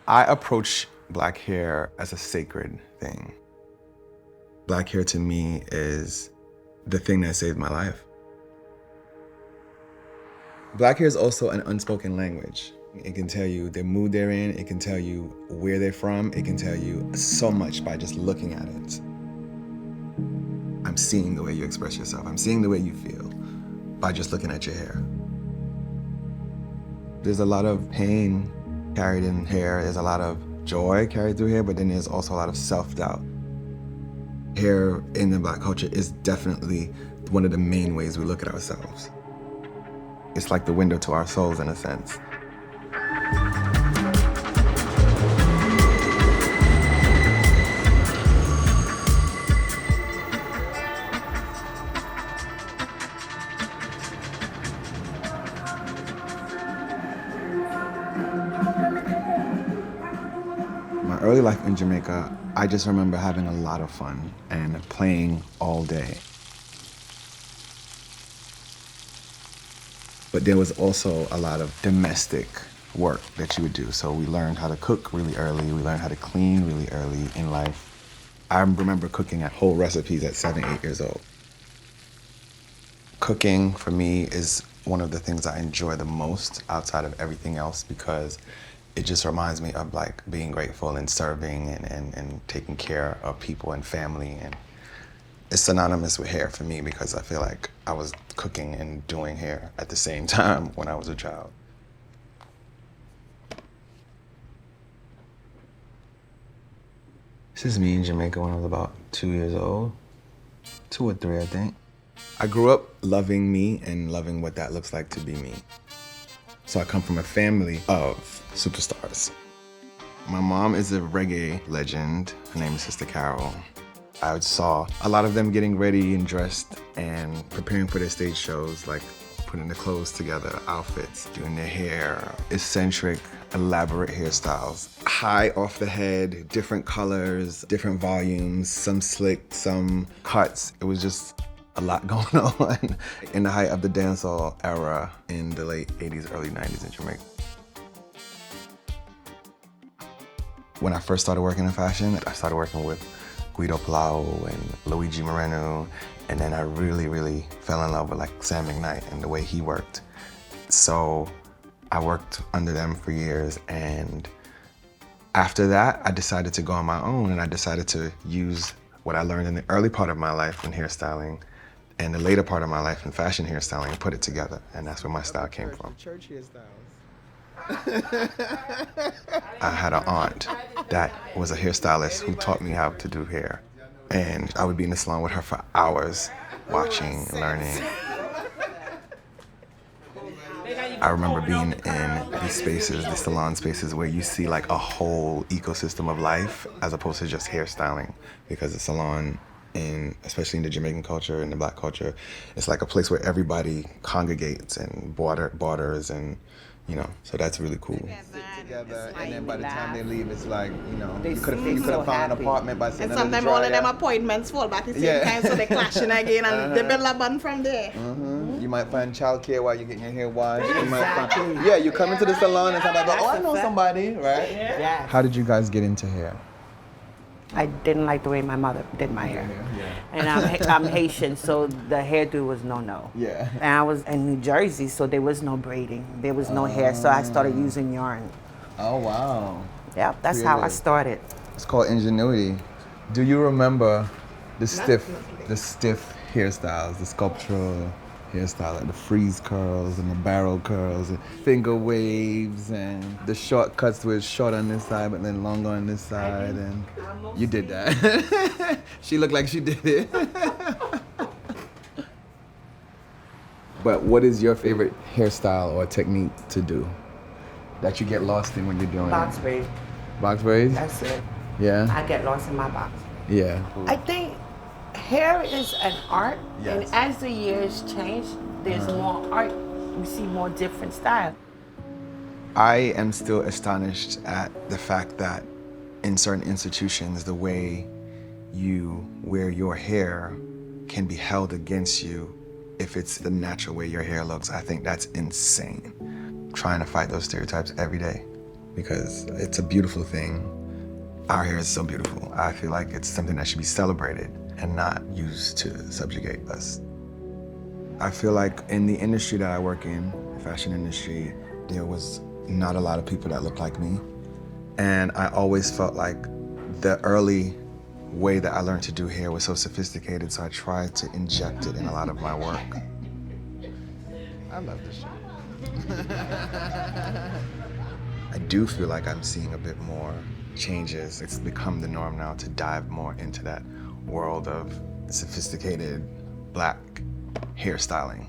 I approach black hair as a sacred thing. Black hair to me is the thing that saved my life. Black hair is also an unspoken language. It can tell you the mood they're in, it can tell you where they're from, it can tell you so much by just looking at it. I'm seeing the way you express yourself, I'm seeing the way you feel by just looking at your hair. There's a lot of pain carried in hair, there's a lot of joy carried through hair, but then there's also a lot of self-doubt. Hair in the Black culture is definitely one of the main ways we look at ourselves. It's like the window to our souls in a sense. My early life in Jamaica, I just remember having a lot of fun and playing all day. But there was also a lot of domestic work that you would do. So we learned how to cook really early. We learned how to clean really early in life. I remember cooking at whole recipes at 7, 8 years old. Cooking for me is one of the things I enjoy the most outside of everything else because it just reminds me of like being grateful and serving and taking care of people and family. And it's synonymous with hair for me because I feel like I was cooking and doing hair at the same time when I was a child. This is me in Jamaica when I was about 2 years old. 2 or 3, I think. I grew up loving me and loving what that looks like to be me. So I come from a family of superstars. My mom is a reggae legend. Her name is Sister Carol. I saw a lot of them getting ready and dressed and preparing for their stage shows, like putting the clothes together, outfits, doing their hair, eccentric, elaborate hairstyles. High off the head, different colors, different volumes, some slick, some cuts. It was just a lot going on in the height of the dancehall era in the late 80s, early 90s in Jamaica. When I first started working in fashion, I started working with Guido Palau and Luigi Moreno, and then I really fell in love with like Sam McKnight and the way he worked. So I worked under them for years, and after that, I decided to go on my own, and I decided to use what I learned in the early part of my life in hairstyling and the later part of my life in fashion hairstyling and put it together, and that's where my style came from. Church hairstyles. I had an aunt that was a hairstylist who taught me how to do hair. And I would be in the salon with her for hours, watching, learning. I remember being in these spaces, the salon spaces, where you see like a whole ecosystem of life as opposed to just hairstyling. Because the salon, especially in the Jamaican culture and the Black culture, it's like a place where everybody congregates and barters and, you know, so that's really cool. Together, and then by the time they leave, it's like, you know, They you could seem have so found an happy. apartment by sitting And under the sometimes all of them dryer. appointments fall back at the same Yeah. time, so they clashing again and they build a bond from there. You might find childcare while you're getting your hair washed. You might find, yeah, you come into the salon and somebody go, oh, I know somebody, right? Yeah. How did you guys get into hair? I didn't like the way my mother did my hair. And I'm Haitian, so the hairdo was no. Yeah. And I was in New Jersey, so there was no braiding. There was no hair, so I started using yarn. Oh, wow. Yep, that's how I Creative. started. It's called ingenuity. Do you remember the stiff hairstyles, the sculptural hairstyle, like the freeze curls and the barrel curls, and finger waves, and the short cuts with short on this side but then long on this side, and you did that. She looked like she did it. But what is your favorite hairstyle or technique to do that you get lost in when you're doing Box it? braid, Box braids? that's it. Yeah? I get lost in my box. Yeah. I think hair is an art, Yes. and as the years change, there's more art. We see more different styles. I am still astonished at the fact that in certain institutions, the way you wear your hair can be held against you if it's the natural way your hair looks. I think that's insane. Trying to fight those stereotypes every day. because it's a beautiful thing. Our hair is so beautiful. I feel like it's something that should be celebrated and not used to subjugate us. I feel like in the industry that I work in, the fashion industry, there was not a lot of people that looked like me. And I always felt like the early way that I learned to do hair was so sophisticated, so I tried to inject it in a lot of my work. I love this show. I do feel like I'm seeing a bit more changes. It's become the norm now to dive more into that world of sophisticated Black hairstyling.